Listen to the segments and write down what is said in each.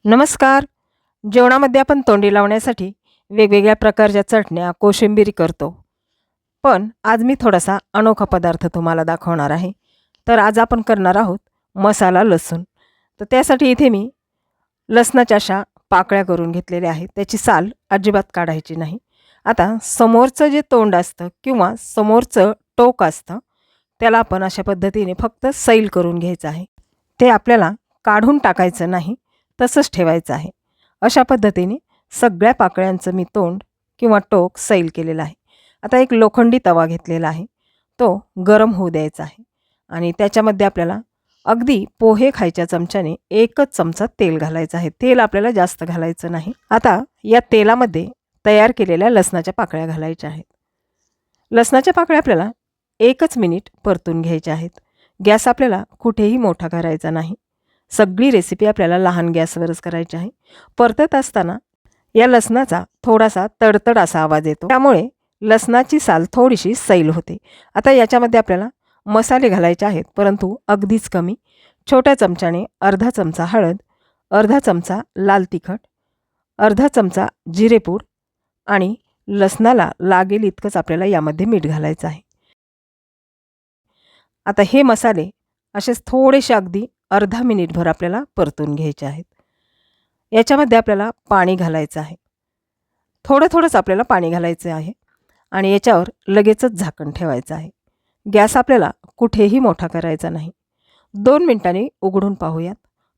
नमस्कार. जेवणामध्ये आपण तोंडी लावण्यासाठी वेगवेगळ्या प्रकारच्या चटण्या, कोशिंबीर करतो. पण आज मी थोडासा अनोखा पदार्थ तुम्हाला दाखवणार आहे. तर आज आपण करणार आहोत मसाला लसूण. तर त्यासाठी इथे मी लसणाच्या अशा पाकळ्या करून घेतलेल्या आहेत. त्याची साल अजिबात काढायची नाही. आता समोरचं जे तोंड असतं किंवा समोरचं टोक असतं, त्याला आपण अशा पद्धतीने फक्त सैल करून घ्यायचं आहे. ते आपल्याला काढून टाकायचं नाही, तसंच ठेवायचं आहे. अशा पद्धतीने सगळ्या पाकळ्यांचं मी तोंड किंवा टोक सैल केलेलं आहे. आता एक लोखंडी तवा घेतलेला आहे. तो गरम होऊ द्यायचा आहे आणि त्याच्यामध्ये आपल्याला अगदी पोहे खायच्या चमच्याने 1च चमचा तेल घालायचं आहे. तेल आपल्याला जास्त घालायचं नाही. आता या तेलामध्ये तयार केलेल्या लसणाच्या पाकळ्या घालायच्या आहेत. लसणाच्या पाकळ्या आपल्याला 1च मिनिट परतून घ्यायच्या आहेत. गॅस आपल्याला कुठेही मोठा करायचा नाही. सगळी रेसिपी आपल्याला लहान गॅसवरच करायची आहे. परतत असताना या लसणाचा थोडासा तडतड असा आवाज येतो, त्यामुळे लसणाची साल थोडीशी सैल होते. आता याच्यामध्ये आपल्याला मसाले घालायचे आहेत, परंतु अगदीच कमी. छोट्या चमच्याने अर्धा चमचा हळद, अर्धा चमचा लाल तिखट, अर्धा चमचा जिरेपूड आणि लसणाला लागेल इतकंच आपल्याला यामध्ये मीठ घालायचं आहे. आता हे मसाले असेच थोडेसे अगदी अर्धा मिनिटभर आपल्याला परतून घ्यायचे आहेत. याच्यामध्ये आपल्याला पाणी घालायचं आहे. थोडंच आपल्याला पाणी घालायचं आहे आणि याच्यावर लगेचच झाकण ठेवायचं आहे. गॅस आपल्याला कुठेही मोठा करायचा नाही. 2 मिनिटांनी उघडून पाहूयात.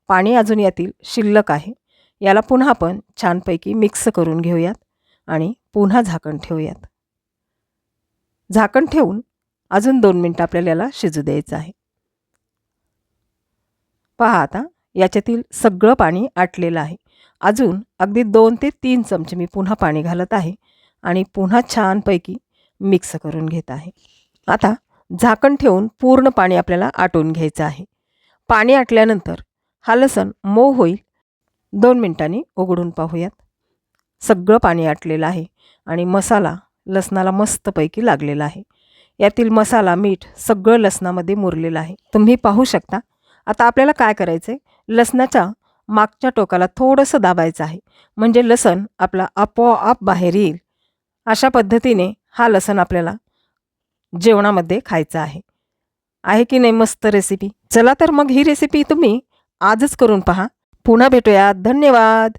पाणी अजून यातील शिल्लक आहे. याला पुन्हा आपण छानपैकी मिक्स करून घेऊयात आणि पुन्हा झाकण ठेवूयात. झाकण ठेवून अजून 2 मिनिटं आपल्याला याला शिजू द्यायचं आहे. पहा आता याच्यातील सगळं पाणी आटलेलं आहे. अजून अगदी 2 ते 3 चमचे मी पुन्हा पाणी घालत आहे आणि पुन्हा छानपैकी मिक्स करून घेत आहे. आता झाकण ठेवून पूर्ण पाणी आपल्याला आटून घ्यायचं आहे. पाणी आटल्यानंतर हा लसूण मऊ होईल. 2 मिनिटांनी उघडून पाहूयात. सगळं पाणी आटलेलं आहे आणि मसाला लसणाला मस्तपैकी लागलेला आहे. यातील मसाला, मीठ सगळं लसणामध्ये मुरलेलं आहे. तुम्ही पाहू शकता. आता आपल्याला काय करायचं आहे, लसणाच्या मागच्या टोकाला थोडंसं दाबायचं आहे, म्हणजे लसूण आपला आपोआप बाहेर येईल. अशा पद्धतीने हा लसूण आपल्याला जेवणामध्ये खायचा आहे. आहे की नाही मस्त रेसिपी? चला तर मग ही रेसिपी तुम्ही आजच करून पहा. पुन्हा भेटूयात. धन्यवाद.